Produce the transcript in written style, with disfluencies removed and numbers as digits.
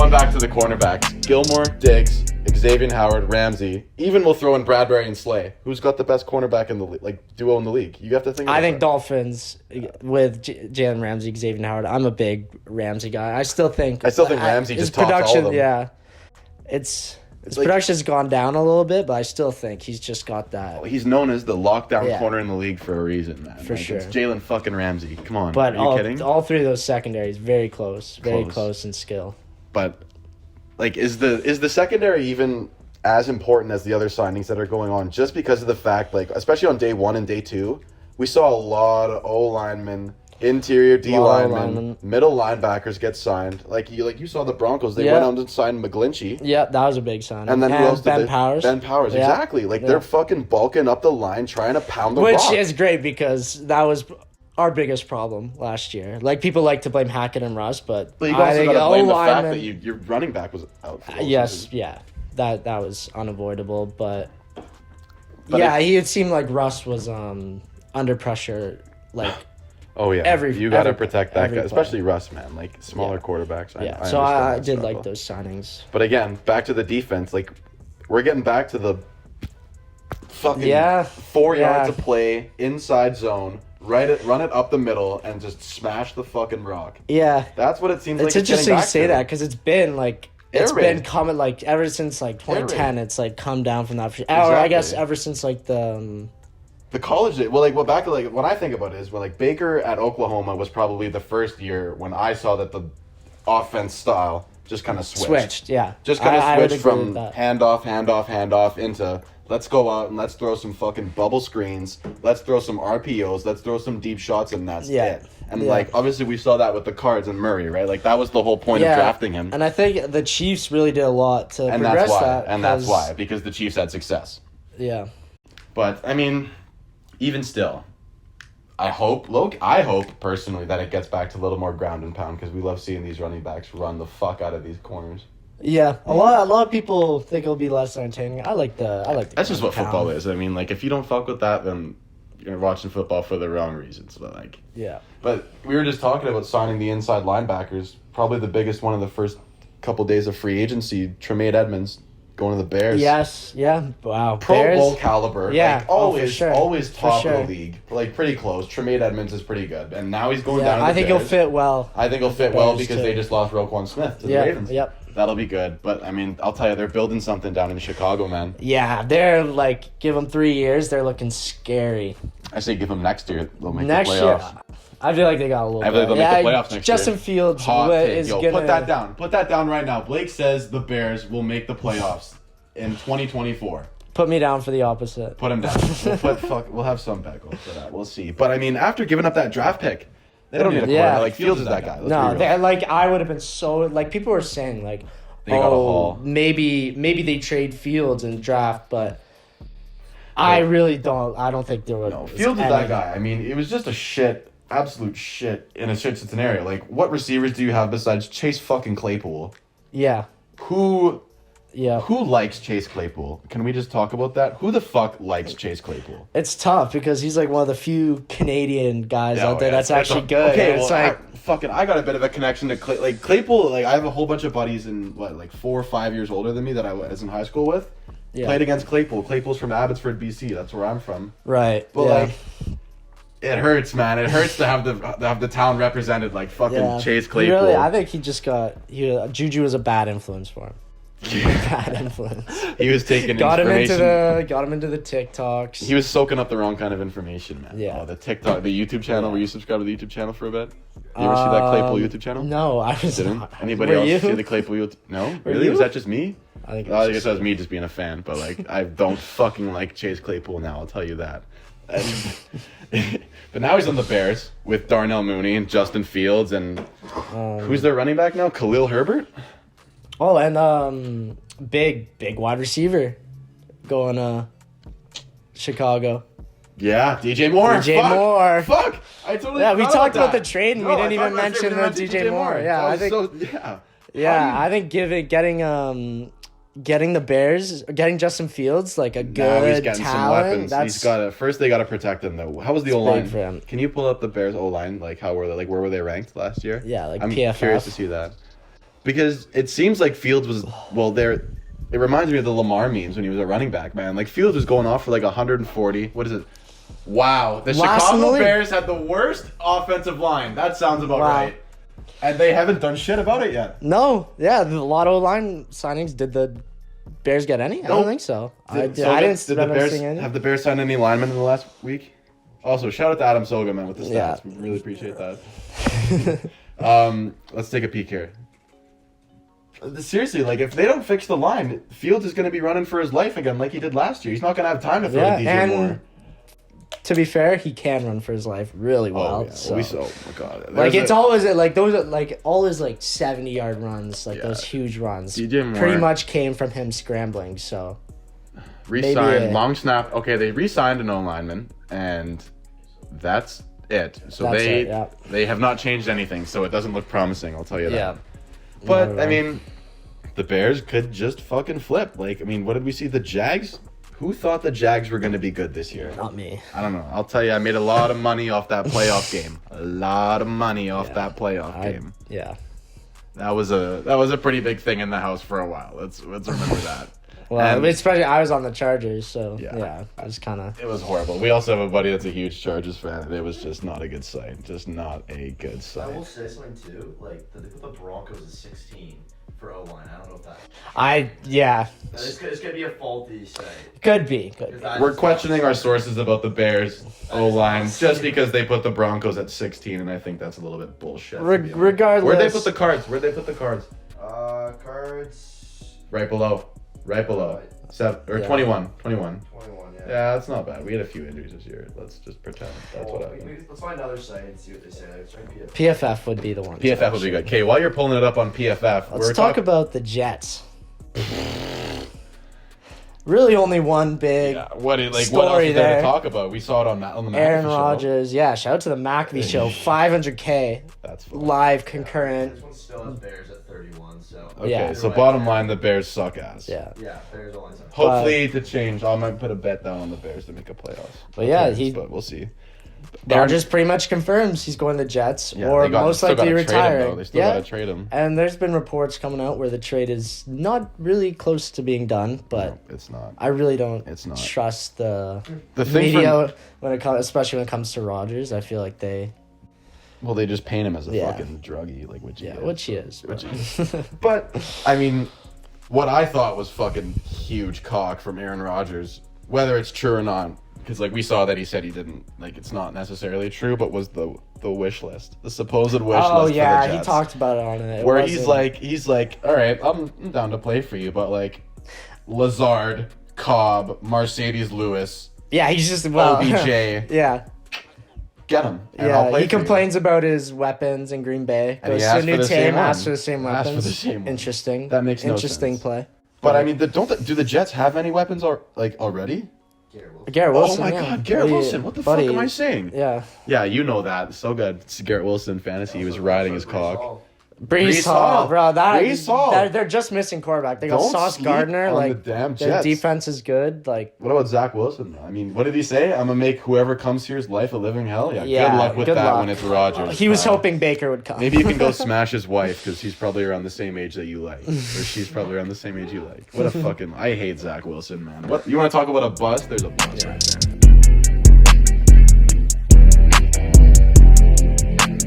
going back to the cornerbacks. Gilmore, Diggs, Xavier Howard, Ramsey. Even we'll throw in Bradbury and Slay. Who's got the best cornerback in the duo in the league? You have to think. I think that. Dolphins with Jalen Ramsey, Xavier Howard. I'm a big Ramsey guy. I still think Ramsey just tops all of them. Yeah, his production's gone down a little bit, but I still think he's just got that. He's known as the lockdown corner in the league for a reason, man. For sure. It's Jalen fucking Ramsey. Come on. But are you kidding? All three of those secondaries very close in skill. But is the secondary even as important as the other signings that are going on? Just because of the fact, especially on day 1 and day 2, we saw a lot of O linemen, interior D linemen, middle linebackers get signed. You saw the Broncos. They went out and signed McGlinchey. Yeah, that was a big sign. And then who else? Ben Powers. Ben Powers, exactly. They're fucking bulking up the line, trying to pound the rock. Which is great because that was our biggest problem last year. People like to blame Hackett and Russ, but you also got to blame the fact that your running back was out. Yes, yeah, that was unavoidable. But it seemed like Russ was under pressure. Oh yeah, you got to protect that guy, especially Russ, man. Smaller quarterbacks. So I did like those signings. But again, back to the defense. We're getting back to the fucking 4 yards of play inside zone. Run it up the middle and just smash the fucking rock. Yeah, that's what it seems like. It's interesting you say that because it's been been coming ever since 2010. It's come down from that. Exactly. Or I guess ever since the college day. Well, when I think about it is when Baker at Oklahoma was probably the first year when I saw that the offense style just kind of switched. Yeah, just kind of switched from handoff into let's go out and let's throw some fucking bubble screens. Let's throw some RPOs. Let's throw some deep shots, and that's it. And obviously we saw that with the Cards and Murray, right? That was the whole point of drafting him. And I think the Chiefs really did a lot to progress that. And that's why, because the Chiefs had success. Yeah. But I mean, even still, I hope personally that it gets back to a little more ground and pound because we love seeing these running backs run the fuck out of these corners. Yeah, a lot of people think it'll be less entertaining. I like the. That's just what football is. I mean, if you don't fuck with that, then you're watching football for the wrong reasons. But yeah. But we were just talking about signing the inside linebackers. Probably the biggest one of the first couple days of free agency. Tremaine Edmonds going to the Bears. Yes. Yeah. Wow. Pro Bears? Bowl caliber. Yeah. Always top of the league. Pretty close. Tremaine Edmonds is pretty good, and now he's going down to the I think Bears. he'll fit well. I think he'll fit well because they just lost Roquan Smith to the Ravens. Yep. That'll be good. But, I mean, I'll tell you, they're building something down in Chicago, man. Yeah, they're, give them 3 years. They're looking scary. I say give them next year. They'll make the playoffs. Year, I feel like they got a little bit. I feel like they'll make the playoffs next year. Justin Fields is going to... Put that down. Put that down right now. Blake says the Bears will make the playoffs in 2024. Put me down for the opposite. Put him down. We'll have some backhoe for that. We'll see. But, I mean, after giving up that draft pick... They don't need a quarterback. Fields is that guy. I would have been so... people were saying, they got a haul. Maybe they trade Fields in draft, but I really don't. I don't think there would. No, Fields is that guy. I mean, it was just absolute shit in a shit scenario. What receivers do you have besides Chase fucking Claypool? Yeah. Who likes Chase Claypool? Can we just talk about that? Who the fuck likes Chase Claypool? It's tough because he's one of the few Canadian guys out there that's actually good. Okay, I got a bit of a connection to Claypool. I have a whole bunch of buddies in 4 or 5 years older than me that I was in high school with. Yeah. Played against Claypool. Claypool's from Abbotsford, BC. That's where I'm from. Right. But it hurts, man. It hurts to have the town represented Chase Claypool. Really, I think he just Juju was a bad influence for him. Bad influence. He was taking got information. Got him into the TikToks. He was soaking up the wrong kind of information, man. Yeah. The YouTube channel. Were you subscribed to the YouTube channel for a bit? You ever see that Claypool YouTube channel? No, I was didn't. Not. Anybody else see the Claypool YouTube? No, really? Was that just me? I guess that was me just being a fan, but I don't fucking like Chase Claypool now. I'll tell you that. But now he's on the Bears with Darnell Mooney and Justin Fields and who's their running back now? Khalil Herbert. Oh, and big wide receiver going Chicago. Yeah, DJ Moore. Moore. Fuck. I totally we talked about that. the trade and we didn't even mention DJ Moore. Yeah, I think. I think getting the Bears, getting Justin Fields a good he's getting talent. Some weapons. First they got to protect him though. How was the O-line? For him. Can you pull up the Bears O-line? How were they? Where were they ranked last year? Yeah, I'm PFF. curious to see that. Because it seems like Fields was it reminds me of the Lamar memes when he was a running back, man. Like Fields was going off for like 140. What is it? Wow, the Chicago Bears had the worst offensive line. That sounds about right. And they haven't done shit about it yet. No, yeah, the Lotto line signings. Did the Bears get any? I don't think so. I didn't see any. Have the Bears signed any linemen in the last week? Also, shout out to Adam Soga, man, with the stats. Yeah. We really appreciate that. Let's take a peek here. Seriously, like if they don't fix the line, Fields is going to be running for his life again, like he did last year. He's not going to have time to throw to DJ Moore. To be fair, he can run for his life really well. Oh, yeah. So. Oh my god! Like it's always like those are like all his like 70-yard runs, like those huge runs. DJ Moore pretty much came from him scrambling. So re-signed long snap. Okay, they re-signed an O-lineman, and that's it. So they have not changed anything. So it doesn't look promising. I'll tell you that. Yeah. But I mean, the Bears could just fucking flip. Like I mean, what did we see? The Jags. Who thought the Jags were going to be good this year? Not me. I don't know. I'll tell you, I made a lot of money off that playoff game. A lot of money off that playoff game. Yeah. That was a pretty big thing in the house for a while. Let's remember that. Well, especially I was on the Chargers, so yeah it was kind of... It was horrible. We also have a buddy that's a huge Chargers fan, and it was just not a good sight. Just not a good sight. I will say something, too. Like, they put the Broncos at 16. For O-line, I don't know if that... It's going to be a faulty say. Could be. We're questioning our sources about the Bears O-line just because they put the Broncos at 16, and I think that's a little bit bullshit. Regardless... Where'd they put the cards? Cards... Right below. 7 or 21. 21. Yeah, that's not bad. We had a few injuries this year. Let's just pretend that's what happened. Let's find another site and see what they say. PFF would be the one. PFF would be good. Okay, while you're pulling it up on PFF, let's talk about the Jets. Really, only one big story what else is there to talk about? We saw it on the McAfee Aaron Rodgers. Yeah, shout out to the McAfee show. 500K. That's fun. Live concurrent. This one still has Bears at 31. So okay, so bottom line, the Bears suck ass. Yeah, Bears all suck. Hopefully to change. I might put a bet down on the Bears to make a playoffs. But we'll see. Rodgers pretty much confirms he's going to the Jets, or most likely retiring. They still gotta trade him. And there's been reports coming out where the trade is not really close to being done, but no, it's not. I really don't trust the media when it comes, especially when it comes to Rodgers. I feel like they just paint him as a fucking druggie, like which he is. But I mean, what I thought was fucking huge cock from Aaron Rodgers, whether it's true or not. Because like we saw that he said he didn't, like it's not necessarily true, but was the wish list, the supposed wish list for the Jets. He talked about it on it. Where he's like, all right, I'm down to play for you, but like Lazard, Cobb, Mercedes Lewis, he's just OBJ, get him. And I'll play he complains about his weapons in Green Bay. Goes to a new team, asks for the same weapons. Interesting. That makes no sense. Interesting play. But I mean, do the Jets have any weapons already? Garrett Wilson. Oh my God, Garrett Wilson! What the fuck am I saying? Yeah, you know that so good. It's Garrett Wilson fantasy. He was riding his cock. Brees Hall, bro. They're just missing quarterback. They got Sauce Gardner. Like the damn their defense is good. Like what about Zach Wilson? I mean, what did he say? I'm gonna make whoever comes here's life a living hell. Yeah, good luck with that when it's Rodgers. He was hoping Baker would come. Maybe you can go smash his wife because he's probably around the same age that you like, or she's probably around the same age you like. What a fucking I hate Zach Wilson, man. What you want to talk about a bust? There's a bust right there.